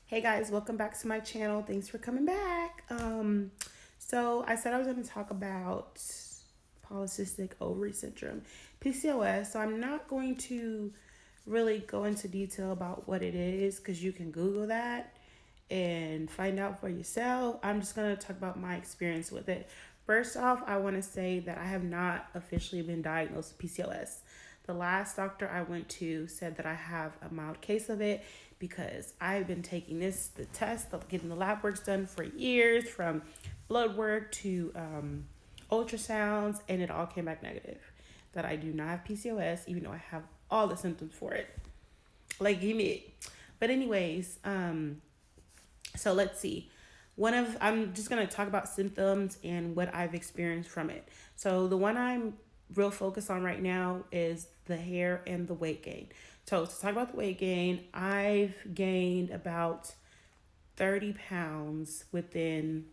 Hey guys, welcome back to my channel. Thanks for coming back. So I said I was going to talk about polycystic ovary syndrome, PCOS. So I'm not going to really go into detail about what it is because you can Google that and find out for yourself. I'm just going to talk about my experience with it. First off, I want to say that I have not officially been diagnosed with PCOS. The last doctor I went to said that I have a mild case of it because I've been taking the test, getting the lab works done for years, from blood work to ultrasounds, and it all came back negative. That I do not have PCOS, even though I have all the symptoms for it. Like, give me it. But anyways, so let's see. I'm just gonna talk about symptoms and what I've experienced from it. So the one I'm real focused on right now is the hair and the weight gain. So to talk about the weight gain, I've gained about 30 pounds within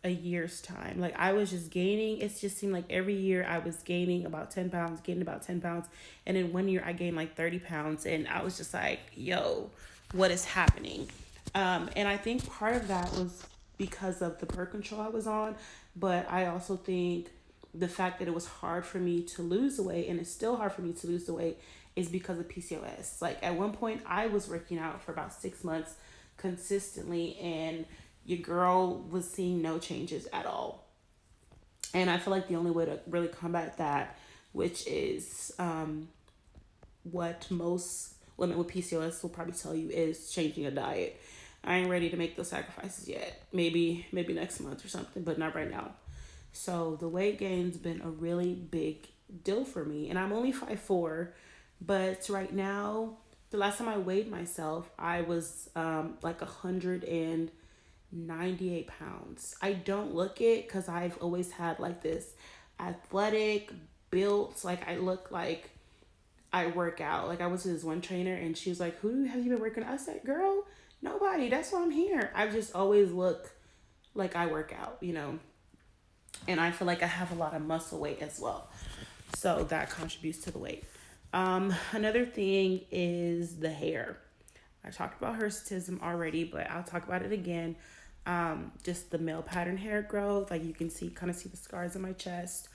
a year's time. Like, I was just gaining. It just seemed like every year I was gaining about 10 pounds, gaining about 10 pounds. And in one year I gained like 30 pounds. And I was just like, yo, what is happening? And I think part of that was because of the birth control I was on. But I also think the fact that it was hard for me to lose the weight, and it's still hard for me to lose the weight, is because of PCOS. Like, at one point I was working out for about 6 months consistently, and your girl was seeing no changes at all. And I feel like the only way to really combat that, which is what most women with PCOS will probably tell you, is changing a diet. I ain't ready to make those sacrifices yet. Maybe next month or something, but not right now. So the weight gain's been a really big deal for me. And I'm only 5'4", but right now, the last time I weighed myself, I was like 198 pounds. I don't look it because I've always had like this athletic built, like I look like I work out. Like, I was with this one trainer and she was like, "Who have you been working out?" I said, "Girl, nobody. That's why I'm here." I just always look like I work out. And I feel like I have a lot of muscle weight as well. So that contributes to the weight. Another thing is the hair. I talked about hirsutism already, but I'll talk about it again. Just the male pattern hair growth. Like, you can kind of see the scars on my chest.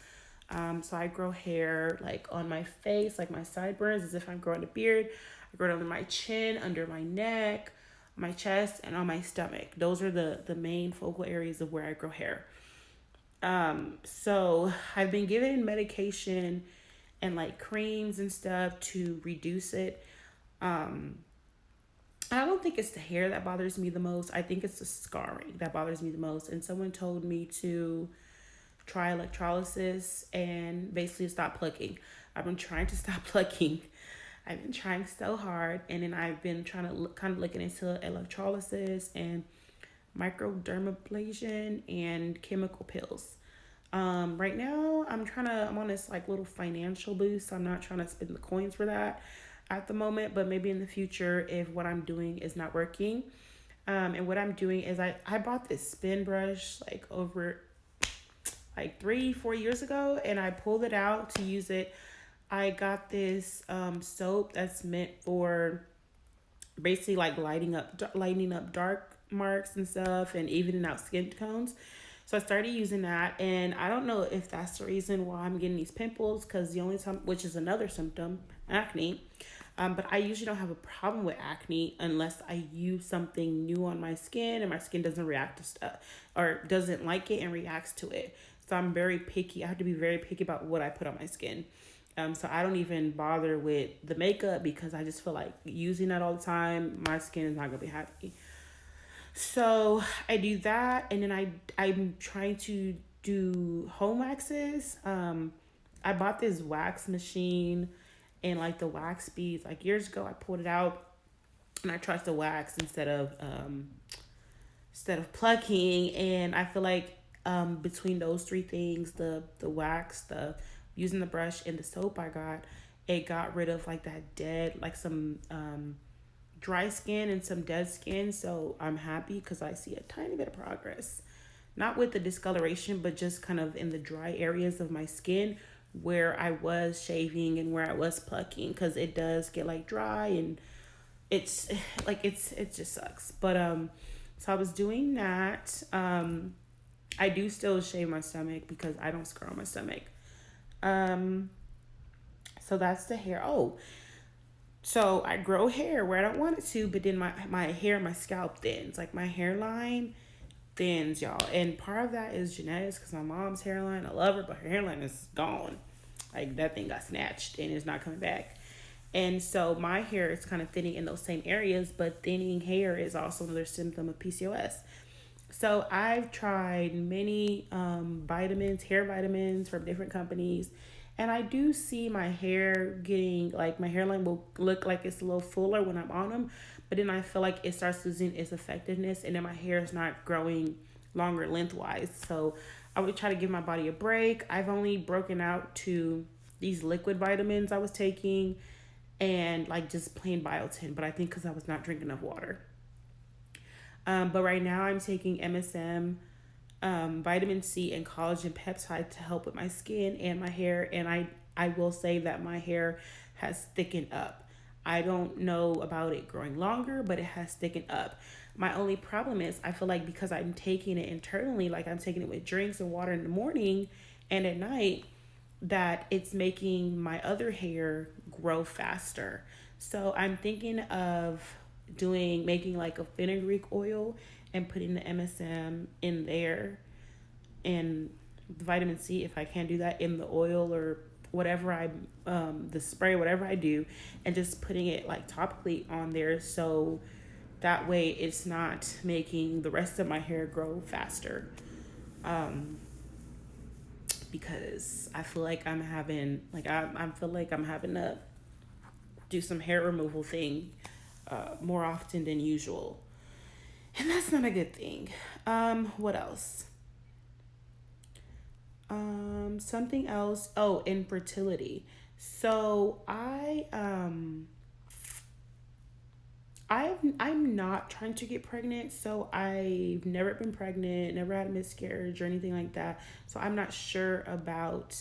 So I grow hair like on my face, like my sideburns, as if I'm growing a beard. I grow it under my chin, under my neck, my chest, and on my stomach. Those are the main focal areas of where I grow hair. So I've been given medication and like creams and stuff to reduce it. I don't think it's the hair that bothers me the most. I think it's the scarring that bothers me the most. And someone told me to try electrolysis and basically stop plucking. I've been trying to stop plucking. I've been trying so hard. And then I've been trying to kind of looking into electrolysis and microdermabrasion and chemical pills. Right now I'm on this like little financial boost. I'm not trying to spend the coins for that at the moment, but maybe in the future, if what I'm doing is not working. And what I'm doing is I bought this spin brush like over like 3-4 years ago, and I pulled it out to use it. I got this soap that's meant for basically like lightening up dark marks and stuff, and evening out skin tones. So I started using that, and I don't know if that's the reason why I'm getting these pimples, because the only time, which is another symptom, acne. But I usually don't have a problem with acne unless I use something new on my skin and my skin doesn't react to stuff, or doesn't like it and reacts to it. So I'm very picky. I have to be very picky about what I put on my skin. So I don't even bother with the makeup because I just feel like using that all the time, my skin is not gonna be happy. So I do that, and then I'm trying to do home waxes. I bought this wax machine and like the wax beads like years ago. I pulled it out and I tried to wax instead of plucking, and I feel like between those three things, the wax, the using the brush, and the soap it got rid of like that dead, like some dry skin and some dead skin. So I'm happy because I see a tiny bit of progress, not with the discoloration, but just kind of in the dry areas of my skin where I was shaving and where I was plucking, because it does get like dry and it's like it just sucks. But so I was doing that. I do still shave my stomach because I don't scroll my stomach. Um, so that's the hair. Oh, so I grow hair where I don't want it to, but then my hair, my scalp thins. Like my hairline thins, y'all. And part of that is genetics because my mom's hairline, I love her, but her hairline is gone. Like that thing got snatched and it's not coming back. And so my hair is kind of thinning in those same areas, but thinning hair is also another symptom of PCOS. So I've tried many vitamins, hair vitamins from different companies, and I do see my hair getting like my hairline will look like it's a little fuller when I'm on them, but then I feel like it starts losing its effectiveness, and then my hair is not growing longer lengthwise. So I would try to give my body a break. I've only broken out to these liquid vitamins I was taking and like just plain biotin, but I think because I was not drinking enough water. But right now I'm taking MSM, vitamin C, and collagen peptide to help with my skin and my hair. And I will say that my hair has thickened up. I don't know about it growing longer, but it has thickened up. My only problem is I feel like because I'm taking it internally, like I'm taking it with drinks and water in the morning and at night, that it's making my other hair grow faster. So I'm thinking of making like a fenugreek oil and putting the MSM in there and the vitamin C, if I can do that, in the oil or whatever the spray, whatever I do, and just putting it like topically on there so that way it's not making the rest of my hair grow faster. Because I feel like I'm having I feel like I'm having to do some hair removal thing more often than usual, and that's not a good thing. What else? Something else. Oh, infertility. So I'm not trying to get pregnant, so I've never been pregnant, never had a miscarriage or anything like that. So I'm not sure about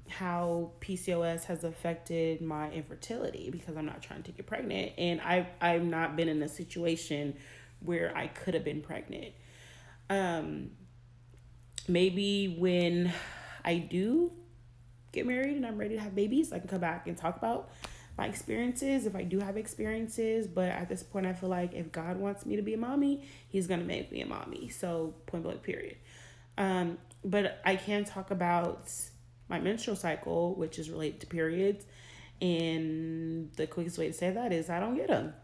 how PCOS has affected my infertility because I'm not trying to get pregnant, and I've not been in a situation where I could have been pregnant. Maybe when I do get married and I'm ready to have babies, I can come back and talk about my experiences if I do have experiences. But at this point, I feel like if God wants me to be a mommy, He's gonna make me a mommy. So point blank, period. But I can talk about my menstrual cycle, which is related to periods, and the quickest way to say that is I don't get them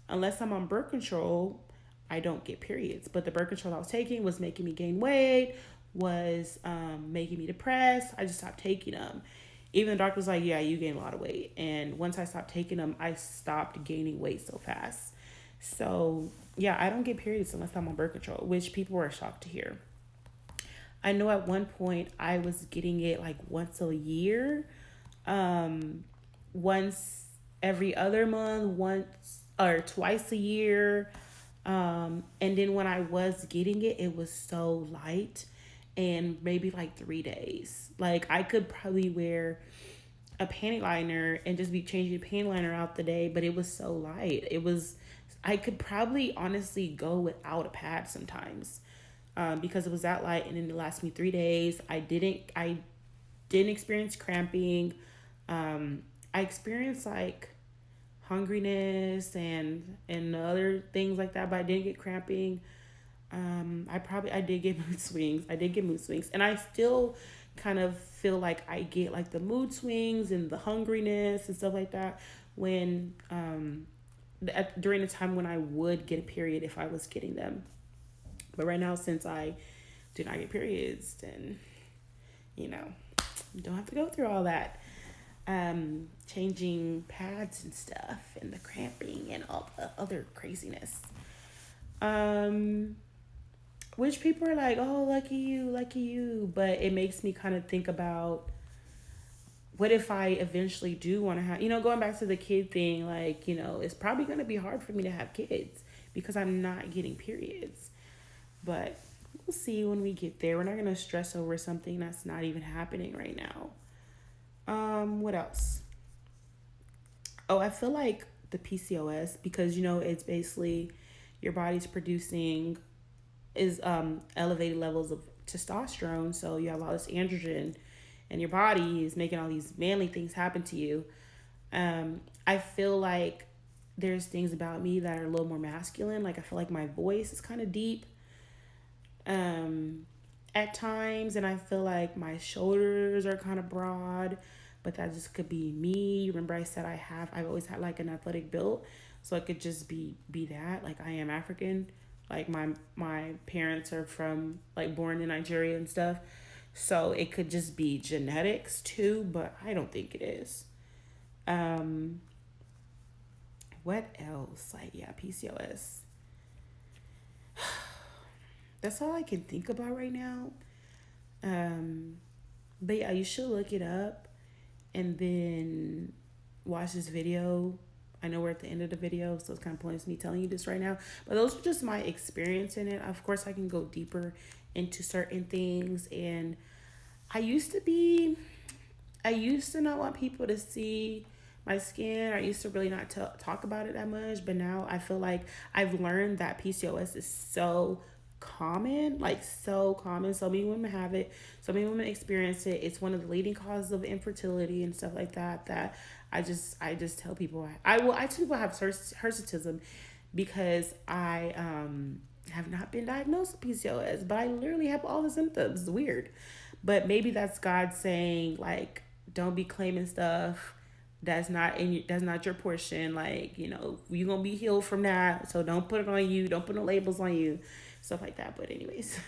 unless I'm on birth control. I don't get periods, but the birth control I was taking was making me gain weight, was making me depressed. I just stopped taking them. Even the doctor was like, yeah, you gain a lot of weight. And once I stopped taking them, I stopped gaining weight so fast. So yeah, I don't get periods unless I'm on birth control, which people were shocked to hear. I know at one point I was getting it like once a year, once every other month, once or twice a year. And then when I was getting it, it was so light and maybe like 3 days. Like I could probably wear a panty liner and just be changing the panty liner out the day, but it was so light. I could probably honestly go without a pad sometimes, because it was that light, and then it lasted me 3 days. I didn't experience cramping. I experienced like hungriness and other things like that, but I didn't get cramping. I did get mood swings. And I still kind of feel like I get like the mood swings and the hungriness and stuff like that when during the time when I would get a period if I was getting them. But right now, since I do not get periods, then don't have to go through all that changing pads and stuff and the cramping and all the other craziness. Which people are like, oh, lucky you. But it makes me kind of think about what if I eventually do want to have, going back to the kid thing, like, it's probably going to be hard for me to have kids because I'm not getting periods. But we'll see when we get there. We're not going to stress over something that's not even happening right now. What else? Oh, I feel like the PCOS, because it's basically your body's producing is elevated levels of testosterone, so you have all this androgen, and your body is making all these manly things happen to you. I feel like there's things about me that are a little more masculine. Like I feel like my voice is kind of deep at times, and I feel like my shoulders are kind of broad, but that just could be me. Remember I said I've always had like an athletic build, so it could just be that. Like I am African, like my parents are from like born in Nigeria and stuff, so it could just be genetics too, but I don't think it is. um what else? Like, yeah, PCOS. That's all I can think about right now. um but yeah, you should look it up and then watch this video. I know we're at the end of the video, so it's kind of pointless me telling you this right now. But those are just my experience in it. Of course, I can go deeper into certain things. And I used to not want people to see my skin. I used to really not talk about it that much. But now I feel like I've learned that PCOS is so common, like so common. So many women have it, so many women experience it. It's one of the leading causes of infertility and stuff like that. That I just tell people I tell people I have hirsutism because I have not been diagnosed with PCOS, but I literally have all the symptoms. It's weird, but maybe that's God saying like, don't be claiming stuff that's not your portion. Like, you're gonna be healed from that, so don't put it on you, don't put no labels on you, stuff like that. But anyways,